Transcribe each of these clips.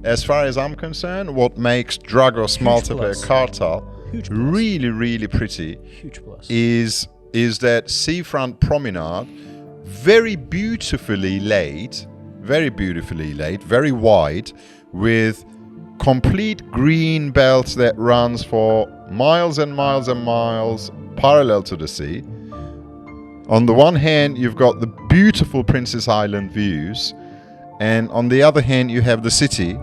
as far as I'm concerned, what makes Dragos, Maltepe, Kartal really, really pretty is that seafront promenade, very beautifully laid, very wide, with complete green belt that runs for miles and miles and miles parallel to the sea. On the one hand, you've got the beautiful Princess Island views, and on the other hand, you have the city,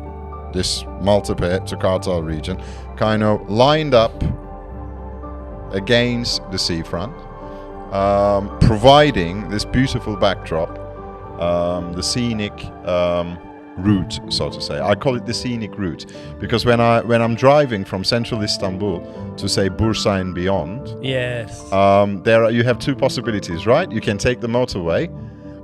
this Maltepe to Kartal region, kind of lined up against the seafront, providing this beautiful backdrop, the scenic route, so to say. I call it the scenic route because when I'm driving from central Istanbul to say Bursa and beyond, yes, you have two possibilities, right? You can take the motorway,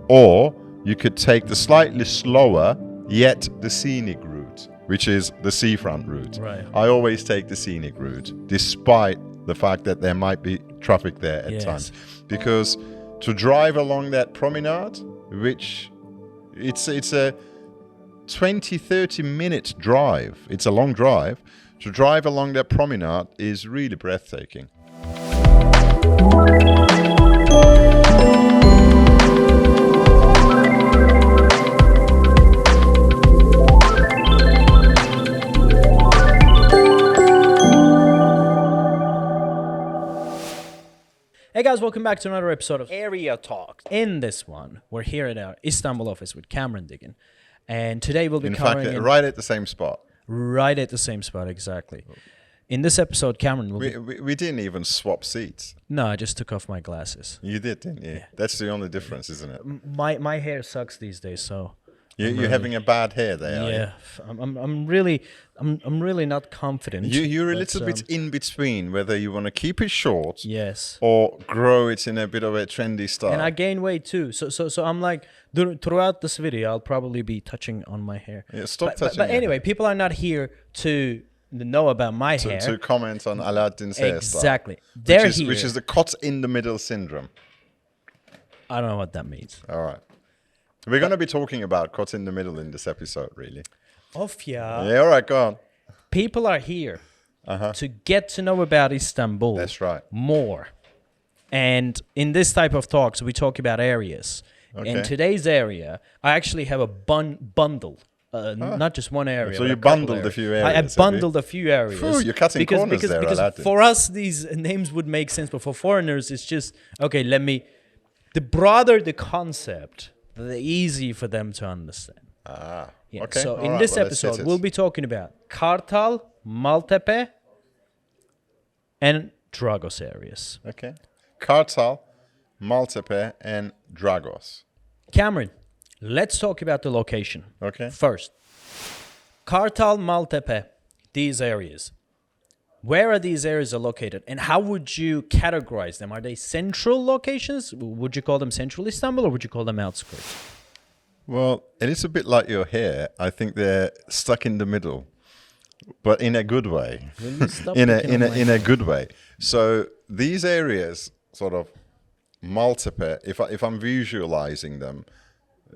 or you could take the slightly slower yet the scenic route, which is the seafront route. Right. I always take the scenic route, despite the fact that there might be traffic there at times, because to drive along that promenade, which it's a 20-30 minute drive, it's a long drive, to drive along that promenade is really breathtaking. Hey guys, welcome back to another episode of Area Talk. In this one, we're here at our Istanbul office with Cameron Diggin. And today we'll be covering... In fact, right at the same spot. Right at the same spot, exactly. In this episode, Cameron will we didn't even swap seats. No, I just took off my glasses. You did, didn't you? Yeah. That's the only difference, isn't it? My hair sucks these days, so... You're having a bad hair there, yeah, I'm really not confident. You're a little bit in between whether you want to keep it short, yes, or grow it in a bit of a trendy style. And I gain weight too, so I'm like throughout this video I'll probably be touching on my hair. Yeah, stop touching. But anyway, people are not here to know about my hair. To comment on Alaattin's hairstyle. Exactly, which is the caught in the middle syndrome. I don't know what that means. All right. We're going to be talking about caught in the middle in this episode, really. Yeah, all right, go on. People are here to get to know about Istanbul. That's right. More. And in this type of talks, we talk about areas. Okay. In today's area, I actually have a bundle. Not just one area. So you bundled a few areas. I bundled a few areas. Ooh, you're cutting corners there, because for us, these names would make sense. But for foreigners, it's just, okay, the broader the concept, the easy for them to understand. Okay. So in this episode, we'll be talking about Kartal, Maltepe, and Dragos areas. Okay. Kartal, Maltepe, and Dragos. Cameron, let's talk about the location. Okay. First, Kartal, Maltepe, these areas. Where are these areas located, and how would you categorize them? Are they central locations? Would you call them central Istanbul, or would you call them outskirts? Well, it is a bit like your hair. I think they're stuck in the middle, but in a good way. in a good way. So these areas, sort of Maltepe, if I'm visualizing them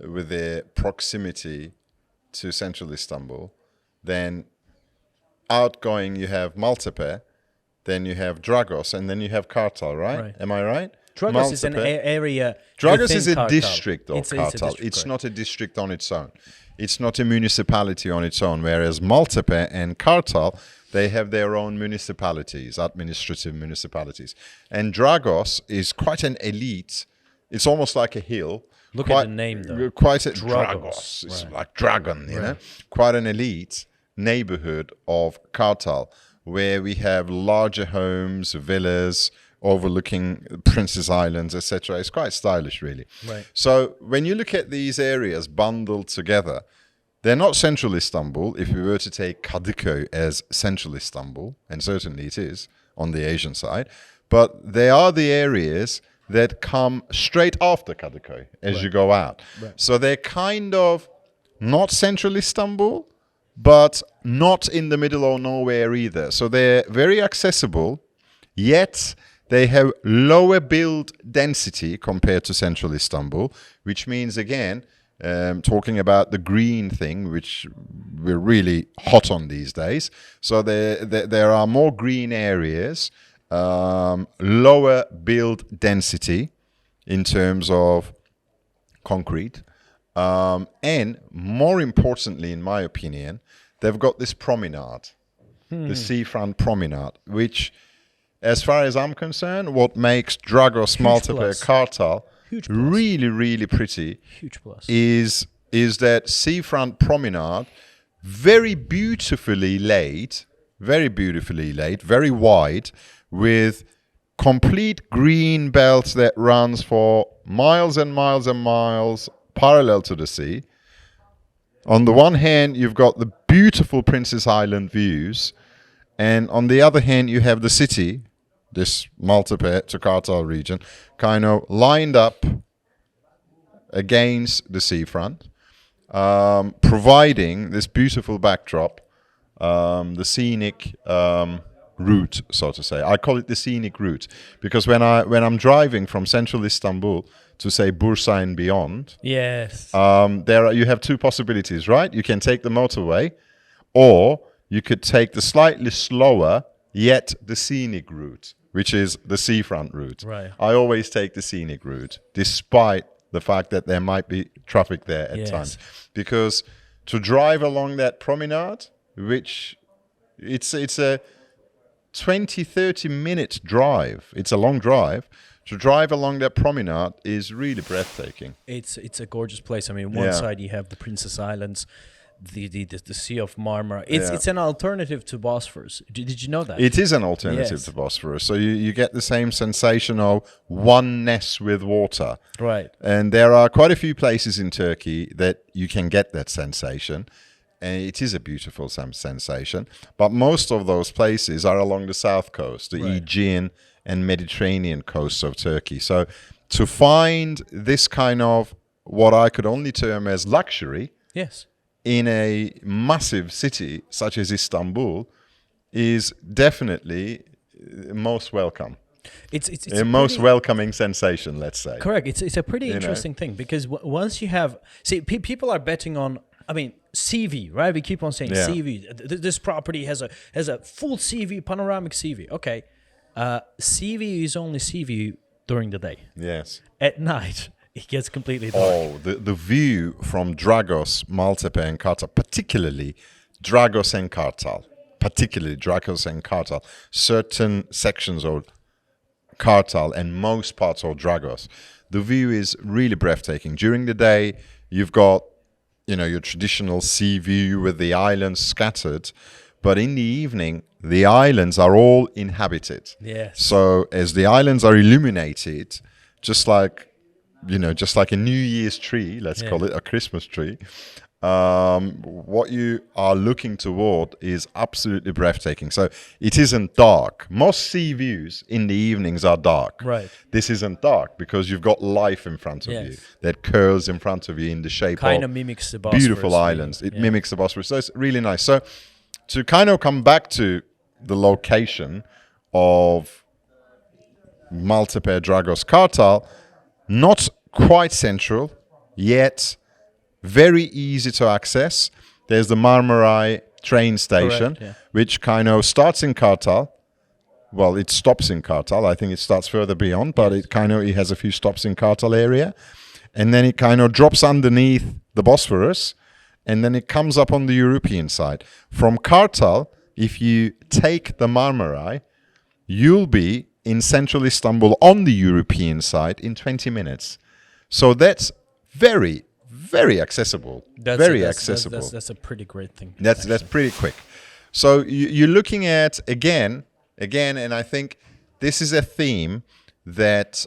with their proximity to central Istanbul, then outgoing you have Maltepe, then you have Dragos, and then you have Kartal, right? Am I right? Dragos is an area. Dragos is a Kartal. district of Kartal. It's not a district on its own. It's not a municipality on its own, whereas Maltepe and Kartal, they have their own municipalities, administrative municipalities. And Dragos is quite an elite. It's almost like a hill. Look at the name, though. Quite a Dragos. It's like dragon, you know? Quite an elite neighborhood of Kartal, where we have larger homes, villas, overlooking Princess Islands, etc. It's quite stylish, really. Right. So when you look at these areas bundled together, they're not central Istanbul. If we were to take Kadıköy as central Istanbul, and certainly it is on the Asian side, but they are the areas that come straight after Kadıköy as you go out. Right. So they're kind of not central Istanbul, but not in the middle or nowhere either. So they're very accessible, yet they have lower build density compared to central Istanbul, which means, again, talking about the green thing, which we're really hot on these days. So there are more green areas, lower build density in terms of concrete, and more importantly, in my opinion, they've got this promenade, the seafront promenade, which, as far as I'm concerned, what makes Dragos, Maltepe, Kartal really, really pretty is that seafront promenade, very beautifully laid, very wide, with complete green belt that runs for miles and miles and miles parallel to the sea. On the one hand, you've got the beautiful Princess Island views, and on the other hand, you have the city, this Maltepe to Kartal region, kind of lined up against the seafront, providing this beautiful backdrop, the scenic route, so to say. I call it the scenic route because when I'm driving from central Istanbul to, say, Bursa and beyond, yes, you have two possibilities, right? You can take the motorway, or you could take the slightly slower yet the scenic route, which is the seafront route. Right. I always take the scenic route, despite the fact that there might be traffic there at times, because to drive along that promenade, which it's a 20-30 minute drive, it's a long drive. To drive along that promenade is really breathtaking. It's a gorgeous place. I mean, one side you have the Princess Islands, the Sea of Marmara. It's an alternative to Bosphorus. Did you know that? It is an alternative to Bosphorus. So you get the same sensation of oneness with water. Right. And there are quite a few places in Turkey that you can get that sensation. And it is a beautiful sensation. But most of those places are along the south coast, the Aegean and Mediterranean coasts of Turkey. So to find this kind of what I could only term as luxury in a massive city such as Istanbul is definitely most welcome. It's a most welcoming sensation, let's say. Correct. It's a pretty interesting thing because once you have... See, people are betting on... I mean, sea view, right? We keep on saying sea view. This property has a full sea view, panoramic sea view. Okay. Sea view is only sea view during the day. Yes. At night, it gets completely dark. Oh, the view from Dragos, Maltepe and Kartal, particularly Dragos and Kartal, certain sections of Kartal and most parts of Dragos, the view is really breathtaking. During the day, you've got, your traditional sea view with the islands scattered, but in the evening, the islands are all inhabited. Yes. So as the islands are illuminated, just like a New Year's tree, let's call it a Christmas tree, what you are looking toward is absolutely breathtaking. So it isn't dark. Most sea views in the evenings are dark. Right. This isn't dark because you've got life in front of you that curls in front of you in the shape kind of mimics the Bosphorus beautiful islands. It mimics the Bosphorus. So it's really nice. So to kind of come back to the location of Maltepe, Dragos, Kartal, not quite central, yet very easy to access. There's the Marmaray train station, which kind of starts in Kartal. Well, it stops in Kartal. I think it starts further beyond, but it has a few stops in Kartal area. And then it kind of drops underneath the Bosphorus, and then it comes up on the European side. From Kartal, if you take the Marmaray, you'll be in central Istanbul on the European side in 20 minutes. So that's very, very accessible. That's a pretty great thing. That's pretty quick. So you're looking at, again, and I think this is a theme that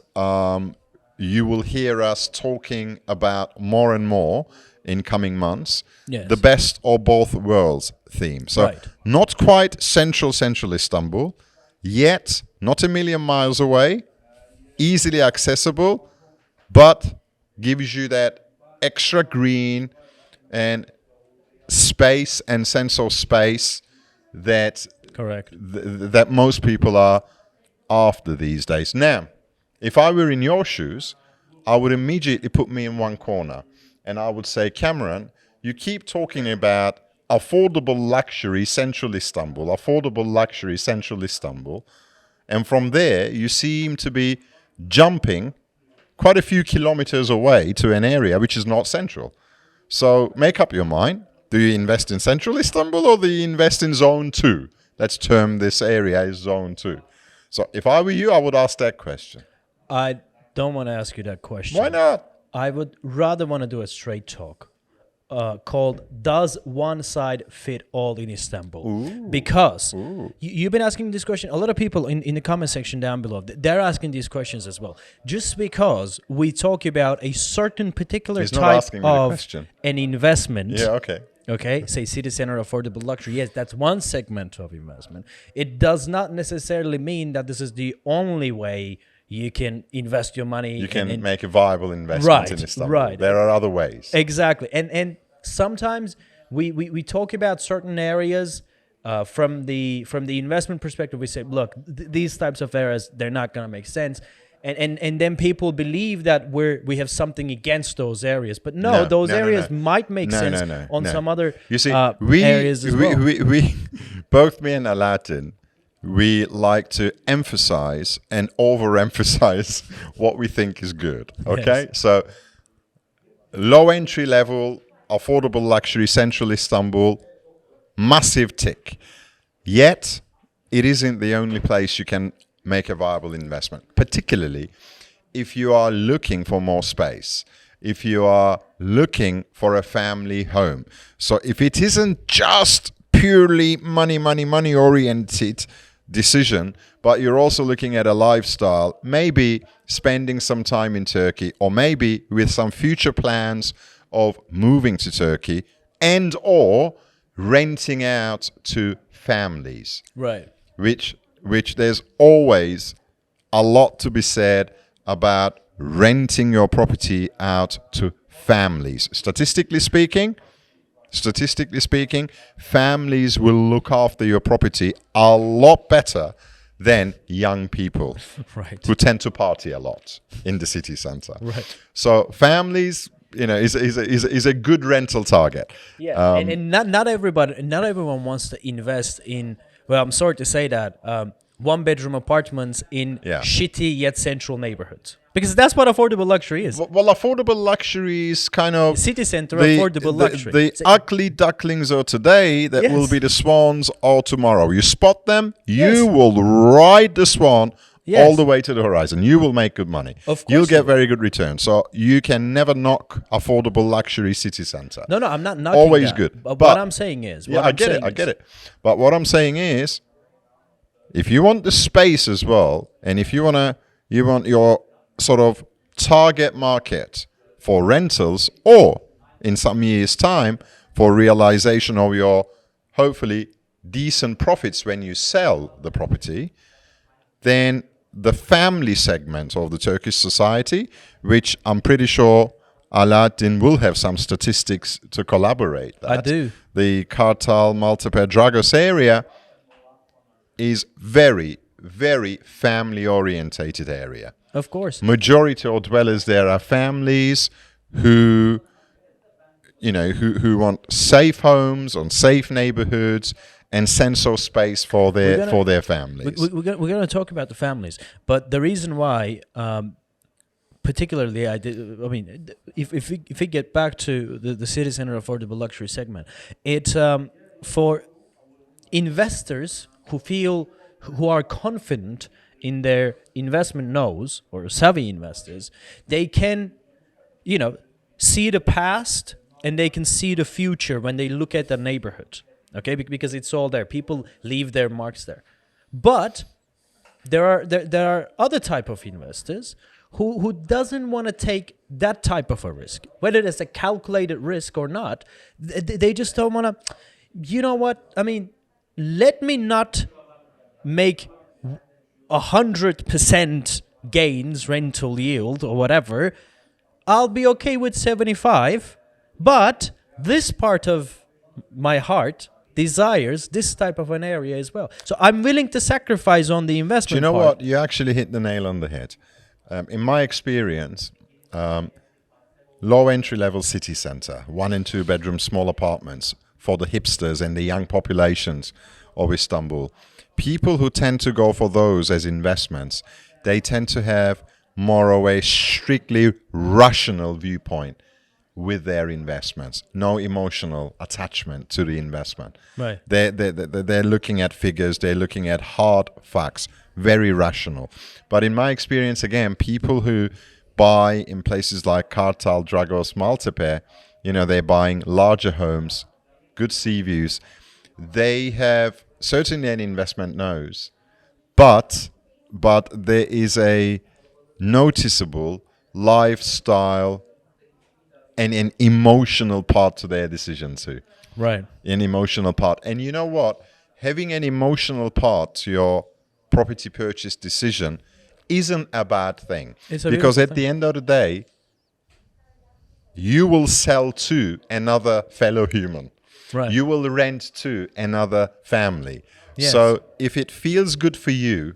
you will hear us talking about more and more in coming months. Yes. The best of both worlds theme. So not quite central Istanbul, yet not a million miles away, easily accessible, but gives you that extra green and space and sense of space that that most people are after these days. Now, if I were in your shoes, I would immediately put me in one corner. and I would say, Cameron, you keep talking about affordable luxury central Istanbul, and from there you seem to be jumping quite a few kilometers away to an area which is not central. So make up your mind. Do you invest in central Istanbul or do you invest in zone 2? Let's term this area as zone 2. So if I were you, I would ask that question. I don't want to ask you that question. Why not? I would rather want to do a straight talk called Does One Side Fit All in Istanbul? Ooh. Because Ooh. you've been asking this question. A lot of people in the comment section down below, they're asking these questions as well. Just because we talk about a certain particular He's not type asking me the of question. an investment. Yeah, okay. Okay, say city center affordable luxury. Yes, that's one segment of investment. It does not necessarily mean that this is the only way you can invest your money. You can make a viable investment in Istanbul. Right. There are other ways. Exactly. And sometimes we talk about certain areas from the investment perspective. We say, look, these types of areas, they're not going to make sense. And then people believe that we have something against those areas, but those areas might make sense on some other areas as well. We both me and Alaattin, we like to emphasize and overemphasize what we think is good. Okay, Yes. So low entry level, affordable luxury, central Istanbul, massive tick. Yet it isn't the only place you can make a viable investment, particularly if you are looking for more space, if you are looking for a family home. So if it isn't just purely money oriented decision, but you're also looking at a lifestyle, maybe spending some time in Turkey, or maybe with some future plans of moving to Turkey and or renting out to families. Right. Which there's always a lot to be said about renting your property out to families. Statistically speaking, families will look after your property a lot better than young people Right. who tend to party a lot in the city center. Right. So families, is a good rental target. Yeah, and not everyone wants to invest in. Well, I'm sorry to say that one-bedroom apartments in shitty yet central neighborhoods, because that's what affordable luxury is. Well, affordable luxury is kind of City center affordable luxury. The ugly ducklings are today that will be the swans all tomorrow. You spot them, you will ride the swan all the way to the horizon. You will make good money. Of course You'll get very good returns. So you can never knock affordable luxury city center. No, I'm not knocking Always that. good. But what I'm saying is... I get it. But what I'm saying is, if you want the space as well, and if you want your sort of target market for rentals, or in some years' time for realization of your hopefully decent profits when you sell the property, then the family segment of the Turkish society, which I'm pretty sure Alaattin will have some statistics to collaborate that. I do. The Kartal, Maltepe, Dragos area is very, very family-orientated area. Of course. Majority of dwellers there are families who want safe homes on safe neighborhoods and sense of space for their families. We're going to talk about the families, but the reason why, particularly, if we get back to the city center affordable luxury segment, it's for investors who are confident in their investment nose, or savvy investors, they can, see the past and they can see the future when they look at the neighborhood. Okay, because it's all there. People leave their marks there. But there are other type of investors who doesn't want to take that type of a risk, whether it's a calculated risk or not. They just don't want to. You know what? I mean, let me not make 100% gains, rental yield or whatever. I'll be okay with 75, but this part of my heart desires this type of an area as well. So I'm willing to sacrifice on the investment. Do you know part. what? You actually hit the nail on the head. In my experience, low entry-level city center, 1 and 2 bedroom small apartments for the hipsters and the young populations of Istanbul. People who tend to go for those as investments, they tend to have more of a strictly rational viewpoint with their investments. No emotional attachment to the investment. Right. They're looking at figures, they're looking at hard facts, very rational. But in my experience, again, people who buy in places like Kartal, Dragos, Maltepe, they're buying larger homes, good sea views. They have certainly an investment nose, but there is a noticeable lifestyle and an emotional part to their decision too. Right. An emotional part. And you know what? Having an emotional part to your property purchase decision isn't a bad thing. Because at the end of the day, you will sell to another fellow human. Right. You will rent to another family. Yes. So if it feels good for you,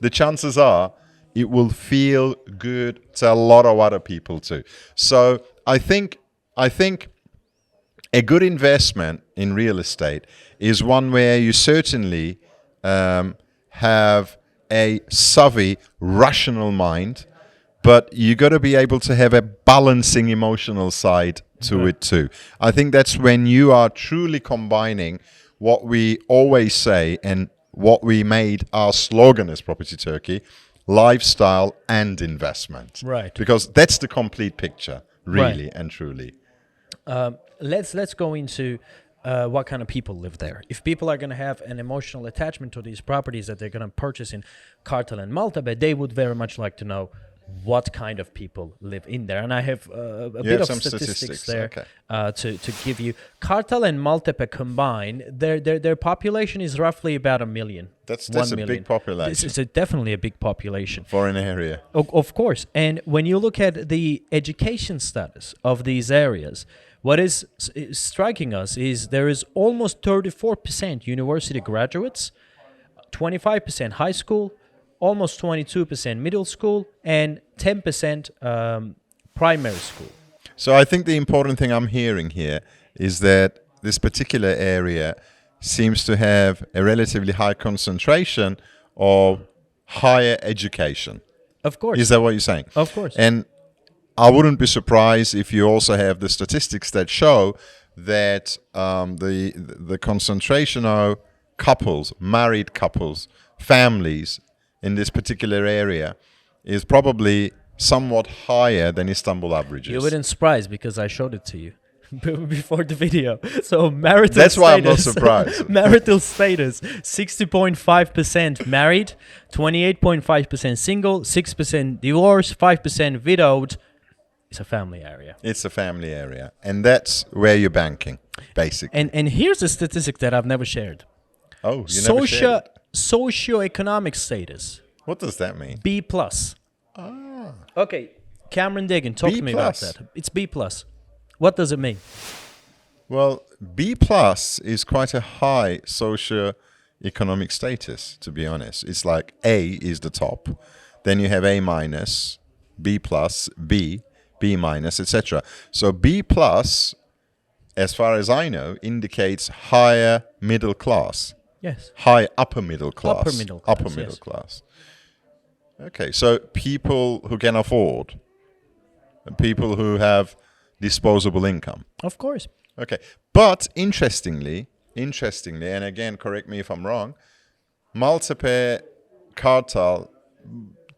the chances are it will feel good to a lot of other people too. So I think a good investment in real estate is one where you certainly have a savvy, rational mind, but you got to be able to have a balancing emotional side to it too. I think that's when you are truly combining what we always say and what we made our slogan as Property Turkey, lifestyle and investment. Right. Because that's the complete picture, really Right. and truly. Let's go into what kind of people live there. If people are going to have an emotional attachment to these properties that they're going to purchase in Kartal and Maltepe, they would very much like to know what kind of people live in there. And I have a bit of some statistics there okay. to give you. Kartal and Maltepe combined, their population is roughly about 1 million. That's 1 a million. big population. This is definitely a big population. For an area. Of course. And when you look at the education status of these areas, what is striking us is there is almost 34% university graduates, 25% high school, almost 22% middle school, and 10% primary school. So I think the important thing I'm hearing here is that this particular area seems to have a relatively high concentration of higher education. Of course. Is that what you're saying? Of course. And I wouldn't be surprised if you also have the statistics that show that the concentration of couples, married couples, families in this particular area is probably somewhat higher than Istanbul averages. You wouldn't surprise because I showed it to you before the video. So marital That's status, why I'm not surprised. Marital status, 60.5% married, 28.5% single, 6% divorced, 5% widowed. It's a family area. It's a family area. And that's where you're banking, basically. And here's a statistic that I've never shared. Oh, you never shared it. Socioeconomic status, What does that mean? B+. Ah. Okay, Cameron Degan, talk to me about that. It's B+. What does it mean? Well, B plus is quite a high socio-economic status, to be honest. It's like A is the top, then you have A minus, B plus, B minus, etc. So B plus, as far as I know, indicates higher middle class. Yes. High upper middle class. Upper middle class, Upper middle yes. class. Okay, so people who can afford, people who have disposable income. Of course. Okay, but interestingly, and again, correct me if I'm wrong, Maltepe, Kartal,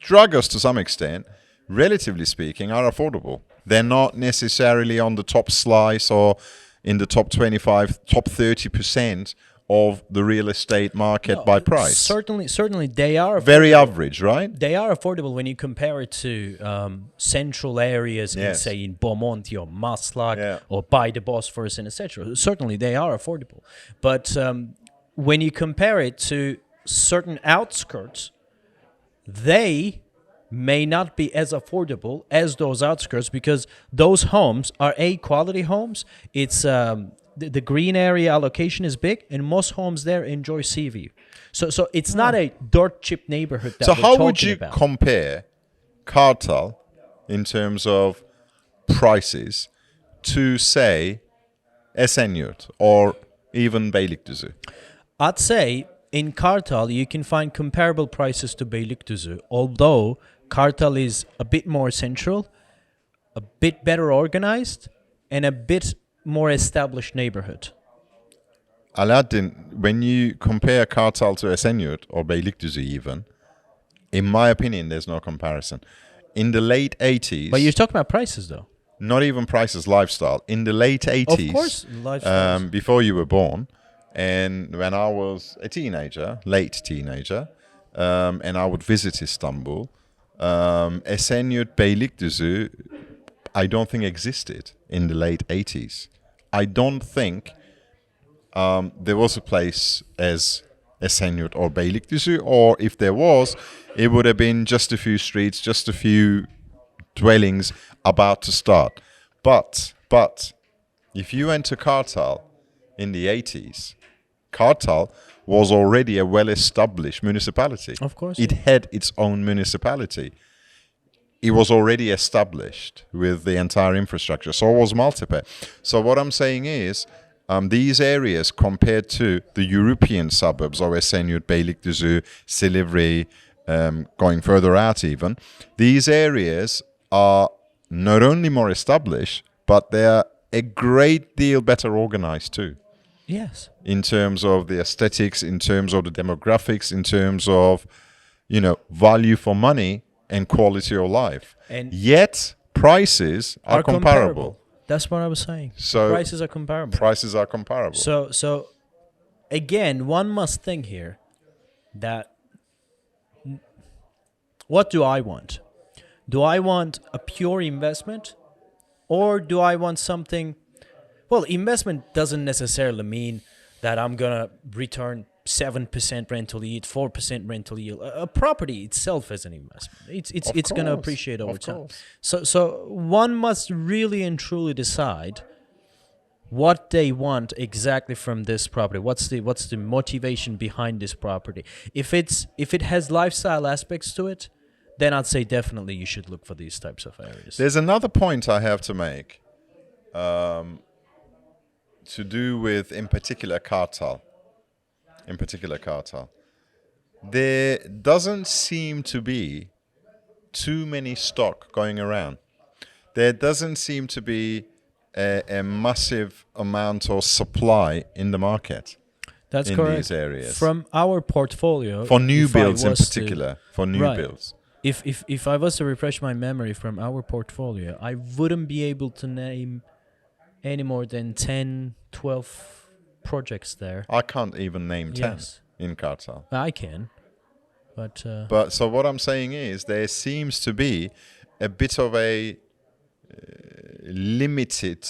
Dragos to some extent, relatively speaking, are affordable. They're not necessarily on the top slice or in the top 25, top 30% of the real estate market by price. Certainly, they are affordable. Very average, right? They are affordable when you compare it to central areas, in, Yes. say in Bomonti or Maslak Yeah. or by the Bosphorus and etc. Certainly, they are affordable. But when you compare it to certain outskirts, they may not be as affordable as those outskirts because those homes are quality homes. It's the green area allocation is big, and most homes there enjoy sea view. So it's not a dirt cheap neighborhood that So we're how talking would you about. compare Kartal in terms of prices to, say, Esenyurt or even Beylikdüzü? I'd say in Kartal you can find comparable prices to Beylikdüzü, although Kartal is a bit more central, a bit better organized, and a bit more established neighborhood. Alaattin, when you compare Kartal to Esenyurt or Beylikdüzü even, in my opinion, there's no comparison. In the late 80s... But you're talking about prices, though. Not even prices, lifestyle. In the late 80s... Of course, lifestyle. Before you were born, and when I was a teenager, late teenager, and I would visit Istanbul, Esenyurt, Beylikdüzü, I don't think existed in the late 80s. I don't think there was a place as Esenyurt or Beylikdüzü, or if there was, it would have been just a few streets, just a few dwellings about to start. But if you went to Kartal in the 80s, Kartal was already a well-established municipality. Of course. It had its own municipality. It was already established with the entire infrastructure. So was Maltepe. So what I'm saying is, these areas compared to the European suburbs of Esenyurt, Beylikdüzü, Silivri, going further out even, these areas are not only more established, but they are a great deal better organized too. Yes. In terms of the aesthetics, in terms of the demographics, in terms of, value for money and quality of life. And yet, prices are comparable. That's what I was saying. So prices are comparable. Prices are comparable. So again, one must think here that what do I want? Do I want a pure investment, or do I want something? Well, investment doesn't necessarily mean that I'm gonna return 7% rental yield, 4% rental yield. A property itself is an investment. It's going to appreciate over time. So one must really and truly decide what they want exactly from this property. What's the motivation behind this property? If it has lifestyle aspects to it, then I'd say definitely you should look for these types of areas. There's another point I have to make, to do with, in particular, Kartal. There doesn't seem to be too many stock going around. There doesn't seem to be a massive amount of supply in the market. That's in correct. These areas. From our portfolio, for new builds in particular, builds. If I was to refresh my memory from our portfolio, I wouldn't be able to name any more than 10, 12 projects there. I can't even name 10 in Kartal. I can, but so what I'm saying is there seems to be a bit of a limited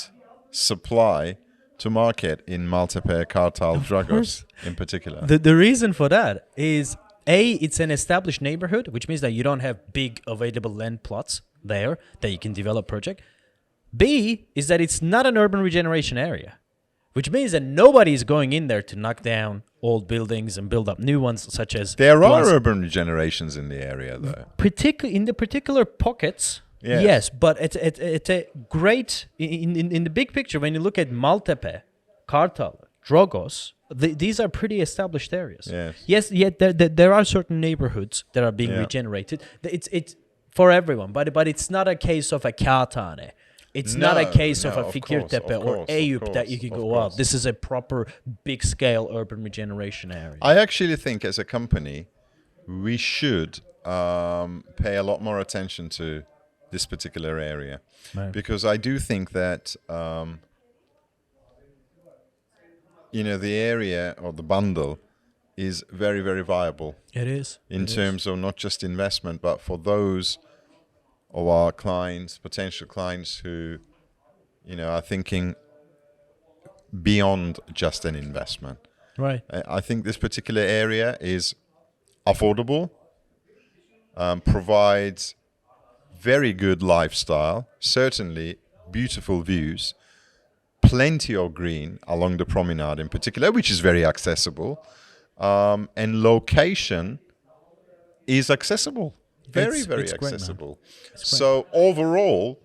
supply to market in Maltepe, Kartal, Dragos in particular. The reason for that is it's an established neighborhood, which means that you don't have big available land plots there that you can develop project. B is that it's not an urban regeneration area, which means that nobody is going in there to knock down old buildings and build up new ones, such as... There are urban regenerations in the area, though. In the particular pockets, yes, but it's a great... In the big picture, when you look at Maltepe, Kartal, Dragos, these are pretty established areas. Yes, yet there are certain neighborhoods that are being regenerated. It's for everyone, but it's not a case of a Kağıthane. It's not a case of a Fikirtepe or Eyüp that you can go out. This is a proper big-scale urban regeneration area. I actually think as a company, we should pay a lot more attention to this particular area. Right. Because I do think that, the area or the bundle is very, very viable. It is. In terms of not just investment, but for those of our clients, potential clients who, are thinking beyond just an investment. Right. I think this particular area is affordable, provides very good lifestyle, certainly beautiful views, plenty of green along the promenade in particular, which is very accessible, and location is accessible. Very, very accessible. So overall,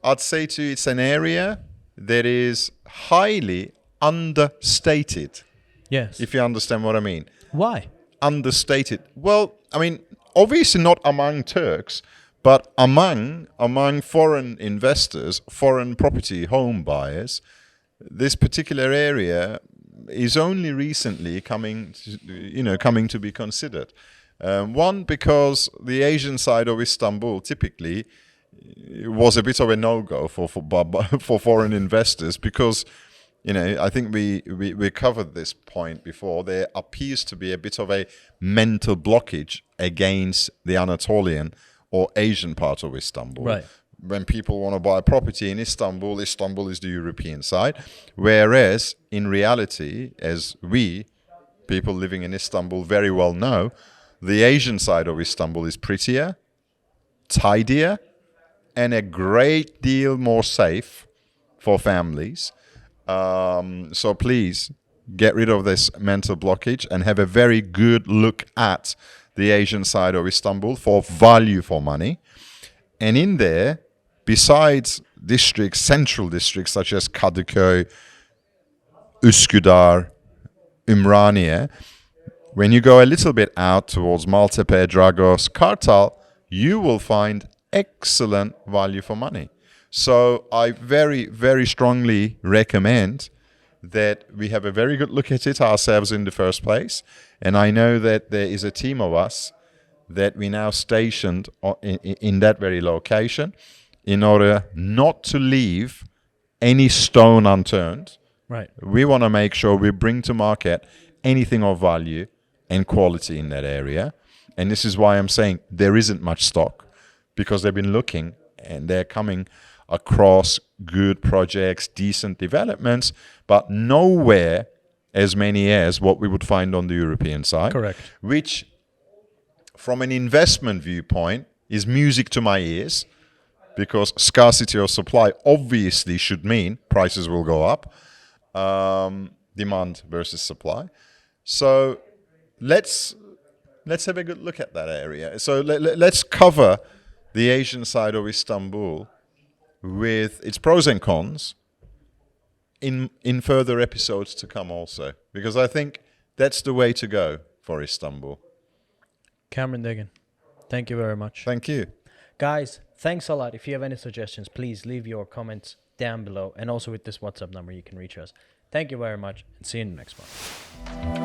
I'd say to you it's an area that is highly understated, Yes. if you understand what I mean. Why? Understated. Well, I mean, obviously not among Turks, but among foreign investors, foreign property home buyers, this particular area is only recently coming to be considered. One, because the Asian side of Istanbul typically was a bit of a no-go for foreign investors because, I think we covered this point before. There appears to be a bit of a mental blockage against the Anatolian or Asian part of Istanbul. Right. When people want to buy property in Istanbul, Istanbul is the European side. Whereas, in reality, as we, people living in Istanbul, very well know, the Asian side of Istanbul is prettier, tidier, and a great deal more safe for families. So please, get rid of this mental blockage and have a very good look at the Asian side of Istanbul for value for money. And in there, besides districts, central districts such as Kadıköy, Üsküdar, Ümraniye, when you go a little bit out towards Maltepe, Dragos, Kartal, you will find excellent value for money. So I very, very strongly recommend that we have a very good look at it ourselves in the first place. And I know that there is a team of us that we now stationed in that very location in order not to leave any stone unturned. Right. We want to make sure we bring to market anything of value and quality in that area. And this is why I'm saying there isn't much stock, because they've been looking and they're coming across good projects, decent developments, but nowhere as many as what we would find on the European side. Correct. Which, from an investment viewpoint, is music to my ears, because scarcity of supply obviously should mean prices will go up. Demand versus supply. So let's have a good look at that area. So let's cover the Asian side of Istanbul with its pros and cons in further episodes to come also, because I think that's the way to go for Istanbul. Cameron Degan, thank you very much. Thank you. Guys, thanks a lot. If you have any suggestions, please leave your comments down below. And also with this WhatsApp number, you can reach us. Thank you very much, and see you in the next one.